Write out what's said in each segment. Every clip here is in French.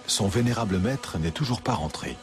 Son vénérable maître n'est toujours pas rentré.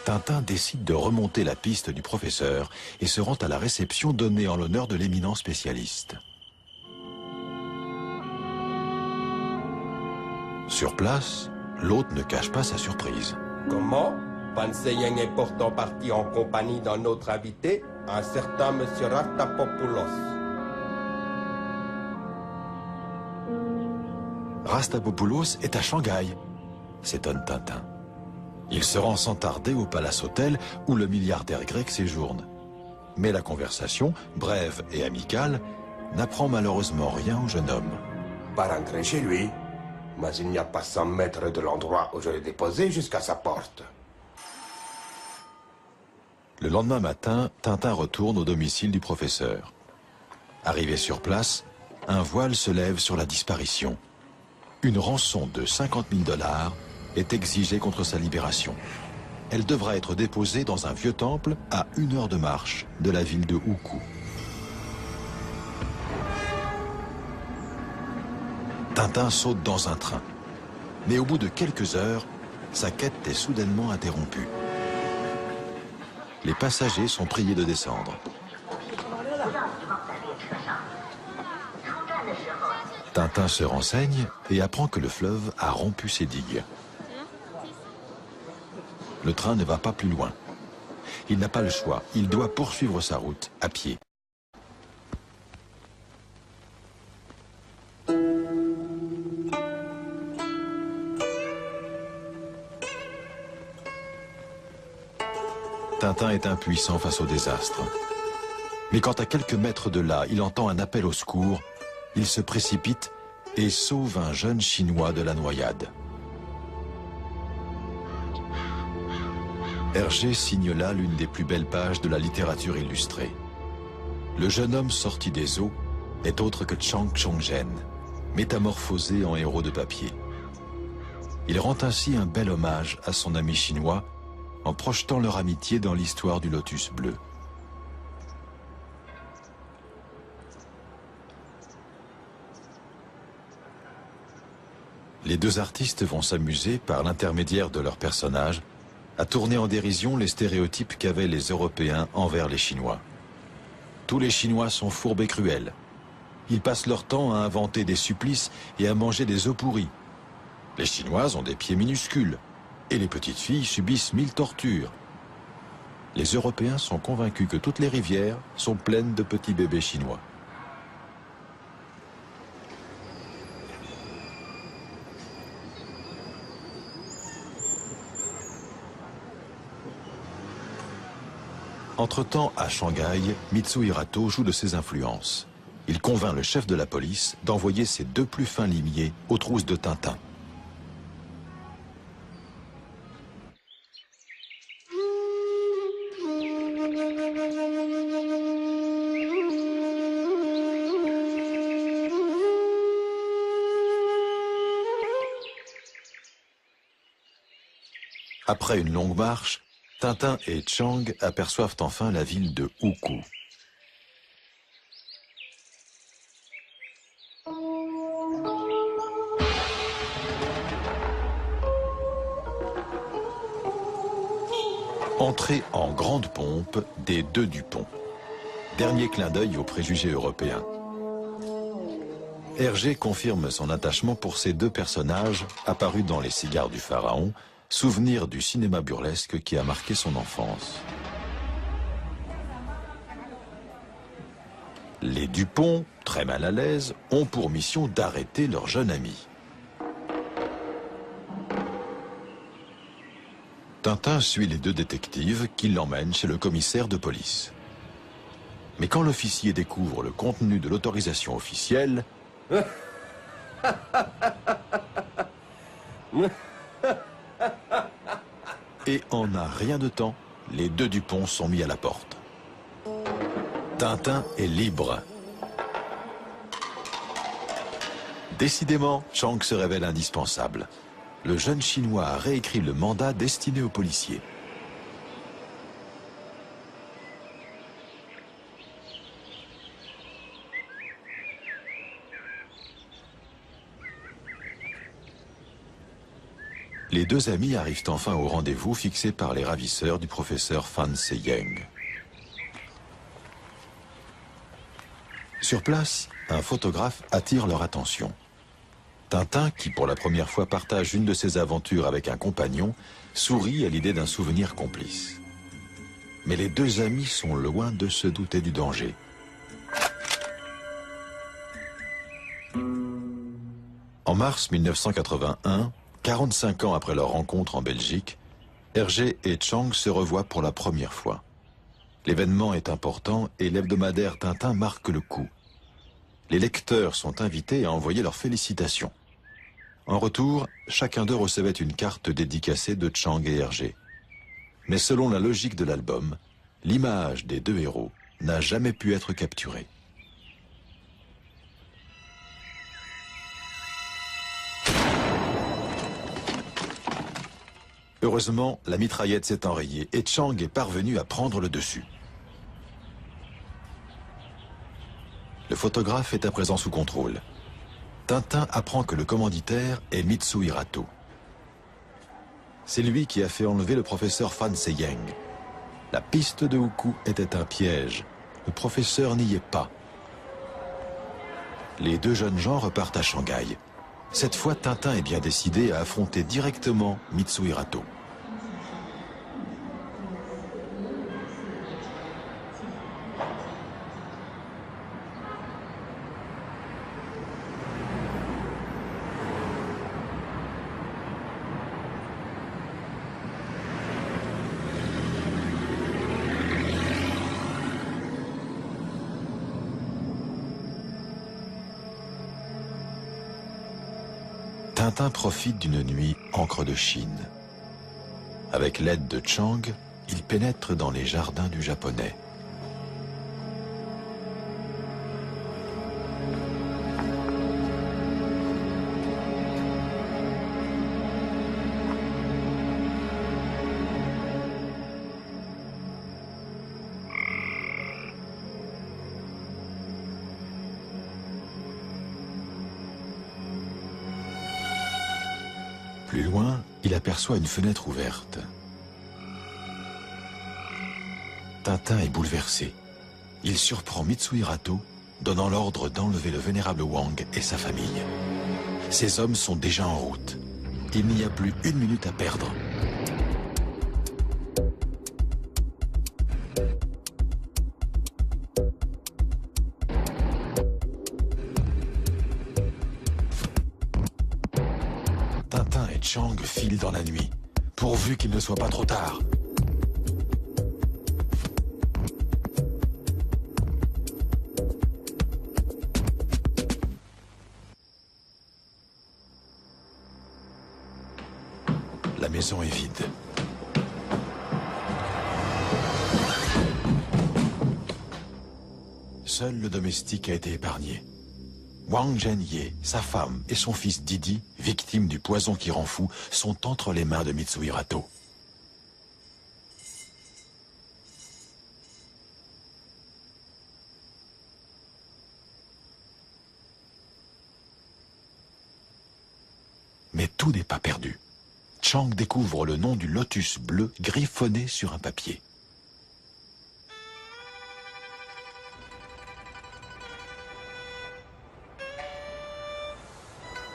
Tintin décide de remonter la piste du professeur et se rend à la réception donnée en l'honneur de l'éminent spécialiste. Sur place, l'hôte ne cache pas sa surprise. Comment? Pensez-vous est pourtant parti en compagnie d'un autre invité, un certain monsieur Rastapopoulos. Rastapopoulos est à Shanghai, s'étonne Tintin. Il se rend sans tarder au Palace Hotel où le milliardaire grec séjourne. Mais la conversation, brève et amicale, n'apprend malheureusement rien au jeune homme. Pas rentrer chez lui, mais il n'y a pas 100 mètres de l'endroit où je l'ai déposé jusqu'à sa porte. Le lendemain matin, Tintin retourne au domicile du professeur. Arrivé sur place, un voile se lève sur la disparition. Une rançon de 50 000 $ est exigée contre sa libération. Elle devra être déposée dans un vieux temple à 1 heure de marche de la ville de Hukou. Tintin saute dans un train. Mais au bout de quelques heures, sa quête est soudainement interrompue. Les passagers sont priés de descendre. Tintin se renseigne et apprend que le fleuve a rompu ses digues. Le train ne va pas plus loin. Il n'a pas le choix, il doit poursuivre sa route à pied. Tintin est impuissant face au désastre. Mais quand à quelques mètres de là, il entend un appel au secours, il se précipite et sauve un jeune Chinois de la noyade. Hergé signe là l'une des plus belles pages de la littérature illustrée. Le jeune homme sorti des eaux n'est autre que Chang Chongzhen, métamorphosé en héros de papier. Il rend ainsi un bel hommage à son ami chinois en projetant leur amitié dans l'histoire du lotus bleu. Les deux artistes vont s'amuser, par l'intermédiaire de leurs personnages, à tourner en dérision les stéréotypes qu'avaient les Européens envers les Chinois. Tous les Chinois sont fourbes et cruels. Ils passent leur temps à inventer des supplices et à manger des œufs pourris. Les Chinoises ont des pieds minuscules, et les petites filles subissent 1000 tortures. Les Européens sont convaincus que toutes les rivières sont pleines de petits bébés chinois. Entre-temps, à Shanghai, Mitsu Hirato joue de ses influences. Il convainc le chef de la police d'envoyer ses deux plus fins limiers aux trousses de Tintin. Après une longue marche, Tintin et Chang aperçoivent enfin la ville de Hukou. Entrée en grande pompe des deux Dupont. Dernier clin d'œil aux préjugés européens. Hergé confirme son attachement pour ces deux personnages apparus dans Les Cigares du Pharaon, souvenir du cinéma burlesque qui a marqué son enfance. Les Dupont, très mal à l'aise, ont pour mission d'arrêter leur jeune ami. Tintin suit les deux détectives qui l'emmènent chez le commissaire de police. Mais quand l'officier découvre le contenu de l'autorisation officielle, et en un rien de temps, les deux Dupont sont mis à la porte. Tintin est libre. Décidément, Chang se révèle indispensable. Le jeune Chinois a réécrit le mandat destiné aux policiers. Les deux amis arrivent enfin au rendez-vous fixé par les ravisseurs du professeur Fan Se-yeng. Sur place, un photographe attire leur attention. Tintin, qui pour la première fois partage une de ses aventures avec un compagnon, sourit à l'idée d'un souvenir complice. Mais les deux amis sont loin de se douter du danger. En mars 1981, 45 ans après leur rencontre en Belgique, Hergé et Chang se revoient pour la première fois. L'événement est important et l'hebdomadaire Tintin marque le coup. Les lecteurs sont invités à envoyer leurs félicitations. En retour, chacun d'eux recevait une carte dédicacée de Chang et Hergé. Mais selon la logique de l'album, l'image des deux héros n'a jamais pu être capturée. Heureusement, la mitraillette s'est enrayée et Chang est parvenu à prendre le dessus. Le photographe est à présent sous contrôle. Tintin apprend que le commanditaire est Mitsu Hirato. C'est lui qui a fait enlever le professeur Fan Se-yeng. La piste de Hukou était un piège. Le professeur n'y est pas. Les deux jeunes gens repartent à Shanghai. Cette fois, Tintin est bien décidé à affronter directement Mitsu Hirato. Tintin profite d'une nuit encre de Chine. Avec l'aide de Chang, il pénètre dans les jardins du Japonais. Plus loin, il aperçoit une fenêtre ouverte. Tintin est bouleversé. Il surprend Mitsu Hirato, donnant l'ordre d'enlever le vénérable Wang et sa famille. Ces hommes sont déjà en route. Il n'y a plus une minute à perdre. Tintin et Chang filent dans la nuit, pourvu qu'il ne soit pas trop tard. La maison est vide. Seul le domestique a été épargné. Wang Zhenye, sa femme et son fils Didi, victimes du poison qui rend fou, sont entre les mains de Mitsu Hirato. Mais tout n'est pas perdu. Chang découvre le nom du lotus bleu griffonné sur un papier.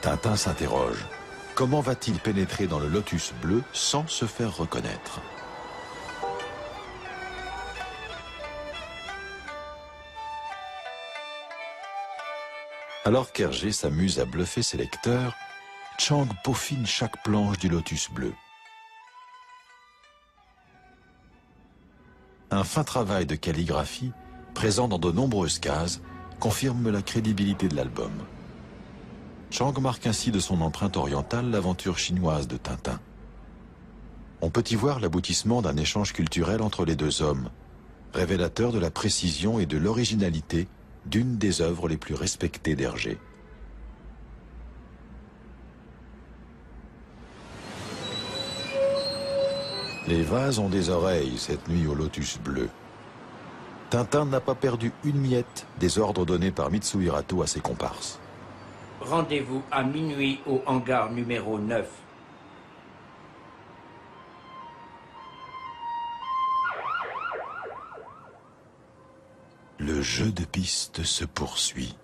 Tintin s'interroge. Comment va-t-il pénétrer dans le lotus bleu sans se faire reconnaître? Alors qu'Hergé s'amuse à bluffer ses lecteurs, Chang peaufine chaque planche du lotus bleu. Un fin travail de calligraphie, présent dans de nombreuses cases, confirme la crédibilité de l'album. Chang marque ainsi de son empreinte orientale l'aventure chinoise de Tintin. On peut y voir l'aboutissement d'un échange culturel entre les deux hommes, révélateur de la précision et de l'originalité d'une des œuvres les plus respectées d'Hergé. Les vases ont des oreilles cette nuit au lotus bleu. Tintin n'a pas perdu une miette des ordres donnés par Mitsu Hirato à ses comparses. Rendez-vous à minuit au hangar numéro 9. jeu de piste se poursuit.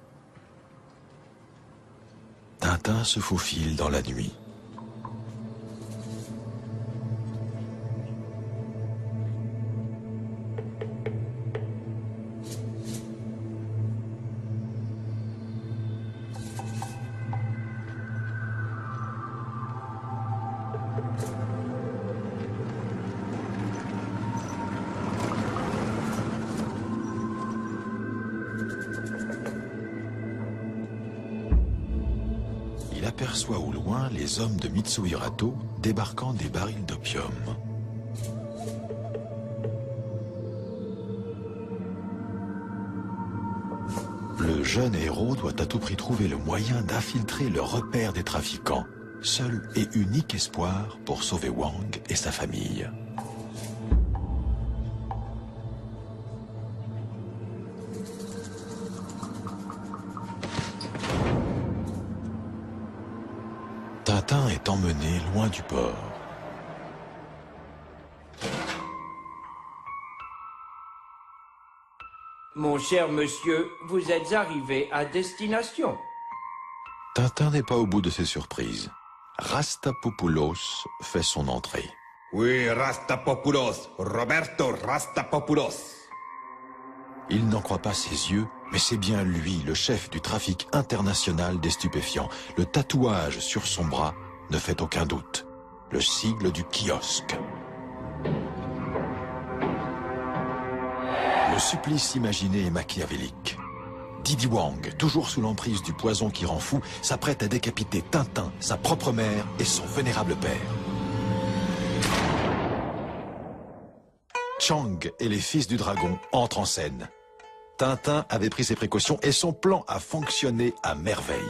Tintin se faufile dans la nuit. Il aperçoit au loin les hommes de Mitsuhirato débarquant des barils d'opium. Le jeune héros doit à tout prix trouver le moyen d'infiltrer le repère des trafiquants, seul et unique espoir pour sauver Wang et sa famille. Tintin est emmené loin du port. Mon cher monsieur, vous êtes arrivé à destination. Tintin n'est pas au bout de ses surprises. Rastapopoulos fait son entrée. Oui, Rastapopoulos, Roberto Rastapopoulos. Il n'en croit pas ses yeux, mais c'est bien lui, le chef du trafic international des stupéfiants. Le tatouage sur son bras ne fait aucun doute. Le sigle du kiosque. Le supplice imaginé est machiavélique. Didi Wang, toujours sous l'emprise du poison qui rend fou, s'apprête à décapiter Tintin, sa propre mère et son vénérable père. Chang et les fils du dragon entrent en scène. Tintin avait pris ses précautions et son plan a fonctionné à merveille.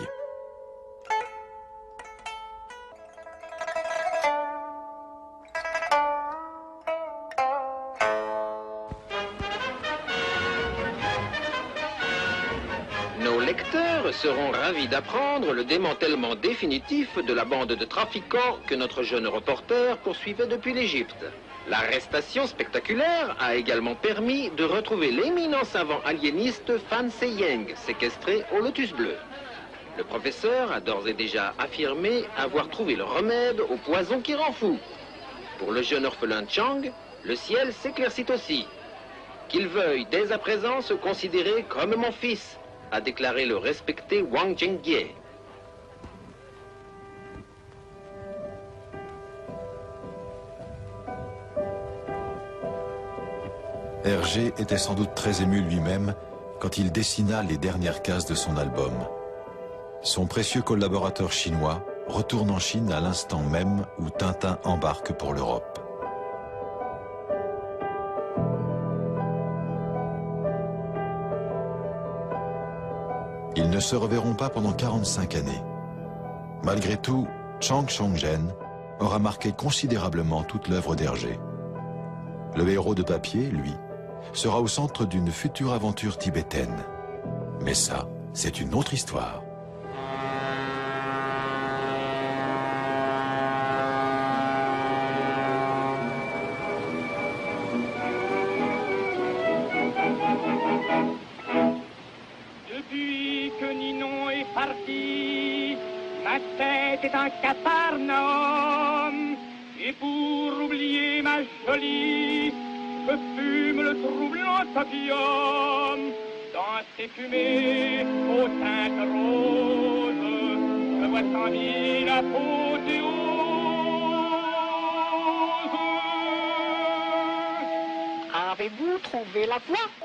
Nos lecteurs seront ravis d'apprendre le démantèlement définitif de la bande de trafiquants que notre jeune reporter poursuivait depuis l'Égypte. L'arrestation spectaculaire a également permis de retrouver l'éminent savant aliéniste Fan Seyeng, séquestré au Lotus Bleu. Le professeur a d'ores et déjà affirmé avoir trouvé le remède au poison qui rend fou. Pour le jeune orphelin Chang, le ciel s'éclaircit aussi. Qu'il veuille dès à présent se considérer comme mon fils, a déclaré le respecté Wang Zhengjie. Hergé était sans doute très ému lui-même quand il dessina les dernières cases de son album. Son précieux collaborateur chinois retourne en Chine à l'instant même où Tintin embarque pour l'Europe. Ils ne se reverront pas pendant 45 années. Malgré tout, Chang Chongzhen aura marqué considérablement toute l'œuvre d'Hergé. Le héros de papier, lui, sera au centre d'une future aventure tibétaine. Mais ça, c'est une autre histoire. Depuis que Ninon est parti, ma tête est un capharnaüm. Et pour oublier ma jolie, je fume le troublant opium. Dans ces fumées aux teintes roses, je vois 100 000 apothéoses. Avez-vous trouvé la voie?